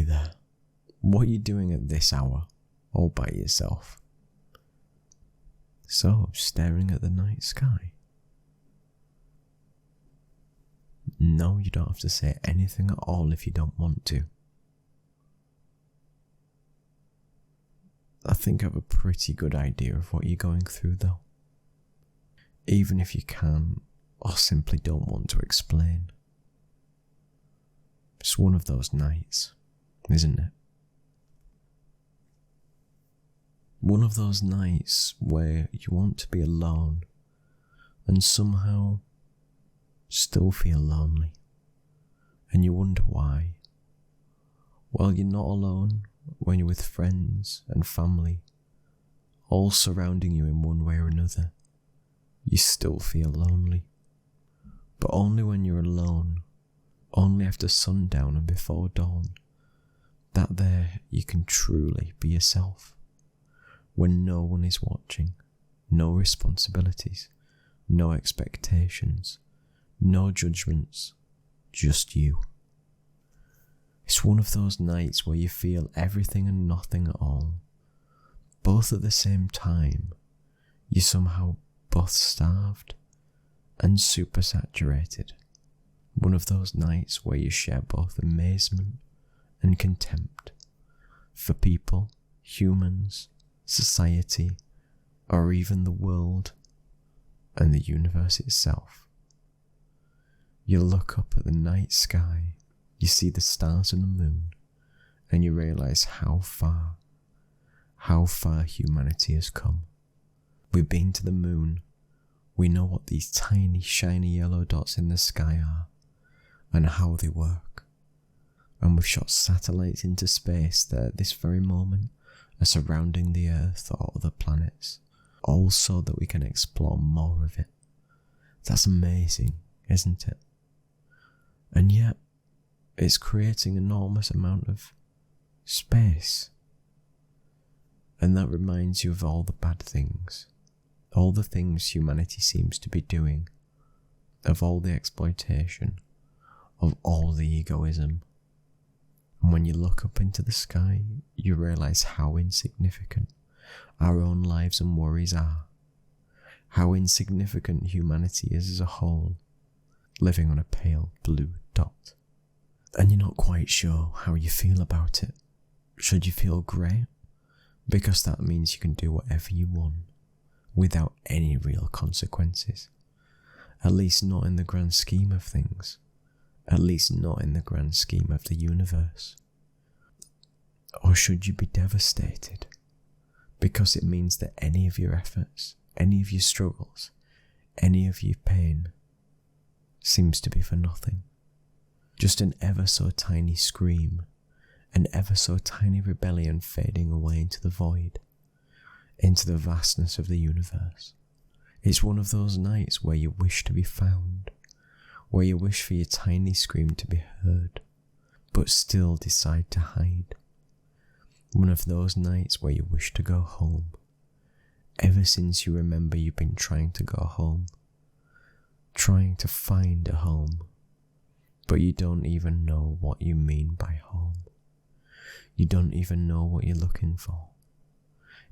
there. What are you doing at this hour, all by yourself? So, staring at the night sky. No, you don't have to say anything at all if you don't want to. I think I have a pretty good idea of what you're going through though. Even if you can, or simply don't want to explain. It's one of those nights, isn't it? One of those nights where you want to be alone and somehow still feel lonely, and you wonder why. Well, you're not alone when you're with friends and family, all surrounding you in one way or another. You still feel lonely, but only when you're alone, only after sundown and before dawn, that there you can truly be yourself. When no one is watching, no responsibilities, no expectations, no judgments, just you. It's one of those nights where you feel everything and nothing at all. Both at the same time, you're somehow both starved and super saturated. One of those nights where you share both amazement and contempt for people, humans, society, or even the world and the universe itself. You look up at the night sky, you see the stars and the moon, and you realize how far humanity has come. We've been to the moon, we know what these tiny shiny yellow dots in the sky are, and how they work. And we've shot satellites into space that at this very moment are surrounding the Earth or other planets, all so that we can explore more of it. That's amazing, isn't it? And yet, it's creating an enormous amount of space. And that reminds you of all the bad things, all the things humanity seems to be doing, of all the exploitation, of all the egoism. And when you look up into the sky, you realize how insignificant our own lives and worries are, how insignificant humanity is as a whole, living on a pale blue dot. And you're not quite sure how you feel about it. Should you feel great? Because that means you can do whatever you want, without any real consequences. At least not in the grand scheme of things. At least not in the grand scheme of the universe. Or should you be devastated? Because it means that any of your efforts, any of your struggles, any of your pain seems to be for nothing. Just an ever so tiny scream, an ever so tiny rebellion fading away into the void, into the vastness of the universe. It's one of those nights where you wish to be found, where you wish for your tiny scream to be heard, but still decide to hide. One of those nights where you wish to go home. Ever since you remember you've been trying to go home, trying to find a home, but you don't even know what you mean by home. You don't even know what you're looking for.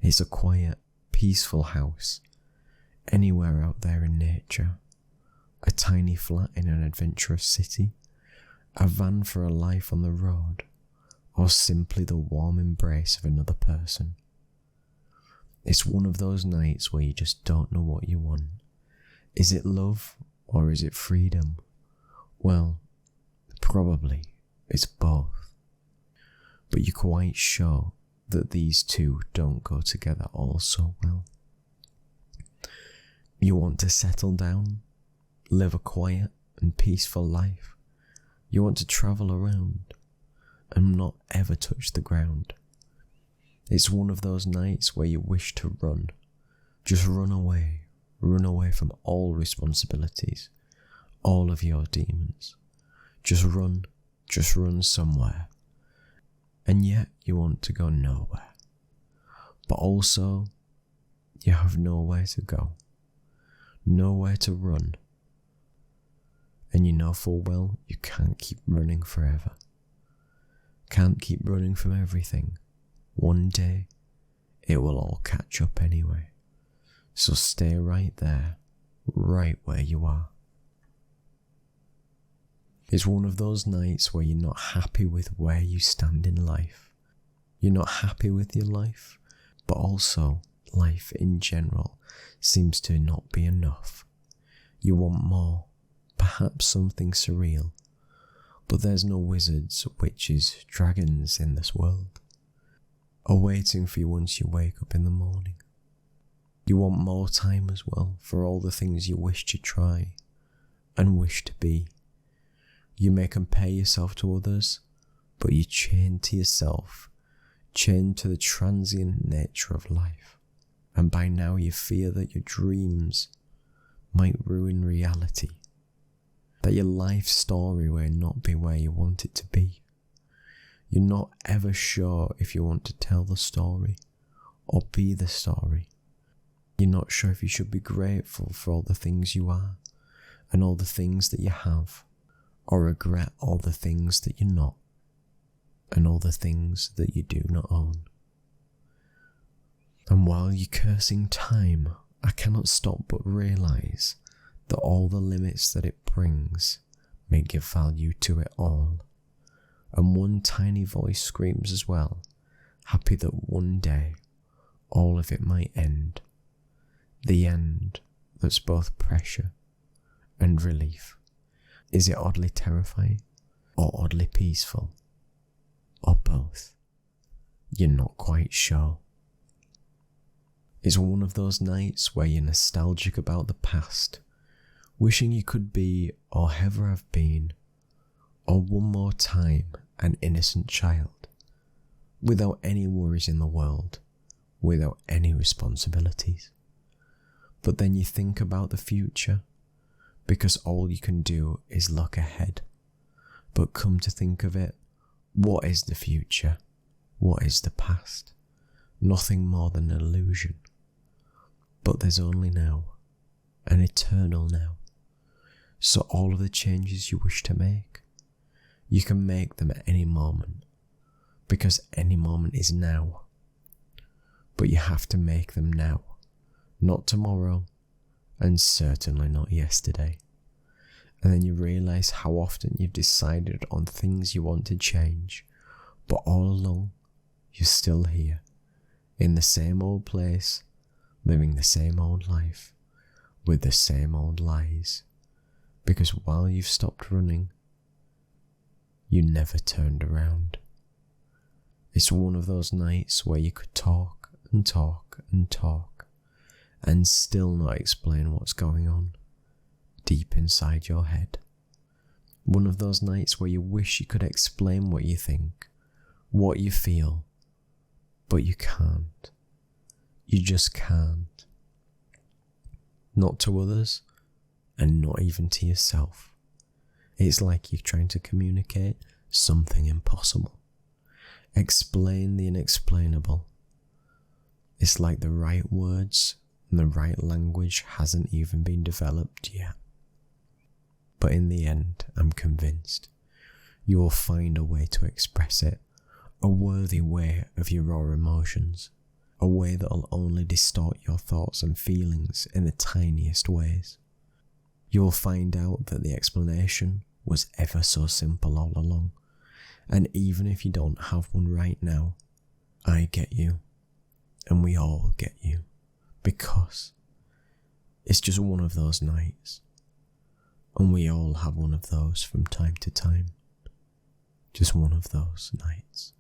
It's a quiet, peaceful house, anywhere out there in nature, a tiny flat in an adventurous city, a van for a life on the road, or simply the warm embrace of another person. It's one of those nights where you just don't know what you want. Is it love or is it freedom? Well, probably it's both. But you're quite sure that these two don't go together all so well. You want to settle down, live a quiet and peaceful life. You want to travel around and not ever touch the ground. It's one of those nights where you wish to run. Just run away from all responsibilities, all of your demons. Just run somewhere. And yet you want to go nowhere. But also, you have nowhere to go, nowhere to run. And you know full well you can't keep running forever. can't keep running from everything. One day, it will all catch up anyway. So stay right there, right where you are. It's one of those nights where you're not happy with where you stand in life. You're not happy with your life, but also life in general seems to not be enough. You want more, perhaps something surreal, but there's no wizards, witches, dragons in this world, are waiting for you once you wake up in the morning. You want more time as well for all the things you wish to try and wish to be. You may compare yourself to others, but you're chained to yourself, chained to the transient nature of life. And by now you fear that your dreams might ruin reality, that your life story will not be where you want it to be. You're not ever sure if you want to tell the story or be the story. You're not sure if you should be grateful for all the things you are and all the things that you have, or regret all the things that you're not and all the things that you do not own. And while you're cursing time, I cannot stop but realise that all the limits that it brings may give value to it all. And one tiny voice screams as well, happy that one day all of it might end. The end that's both pressure and relief. Is it oddly terrifying or oddly peaceful? Or both? You're not quite sure. It's one of those nights where you're nostalgic about the past, wishing you could be or ever have been, or one more time an innocent child, without any worries in the world, without any responsibilities. But then you think about the future, because all you can do is look ahead. But come to think of it, what is the future? What is the past? Nothing more than an illusion. But there's only now, an eternal now. So all of the changes you wish to make, you can make them at any moment, because any moment is now. But you have to make them now, not tomorrow, and certainly not yesterday. And then you realise how often you've decided on things you want to change, but all along you're still here, in the same old place, living the same old life, with the same old lies, because while you've stopped running, you never turned around. It's one of those nights where you could talk and talk and talk, and still not explain what's going on deep inside your head. One of those nights where you wish you could explain what you think, what you feel, but you can't. You just can't. Not to others, and not even to yourself. It's like you're trying to communicate something impossible. Explain the unexplainable. It's like the right words and the right language hasn't even been developed yet. But in the end, I'm convinced you will find a way to express it, a worthy way of your raw emotions, a way that will only distort your thoughts and feelings in the tiniest ways. You will find out that the explanation was ever so simple all along, and even if you don't have one right now, I get you, and we all get you, because it's just one of those nights, and we all have one of those from time to time, just one of those nights.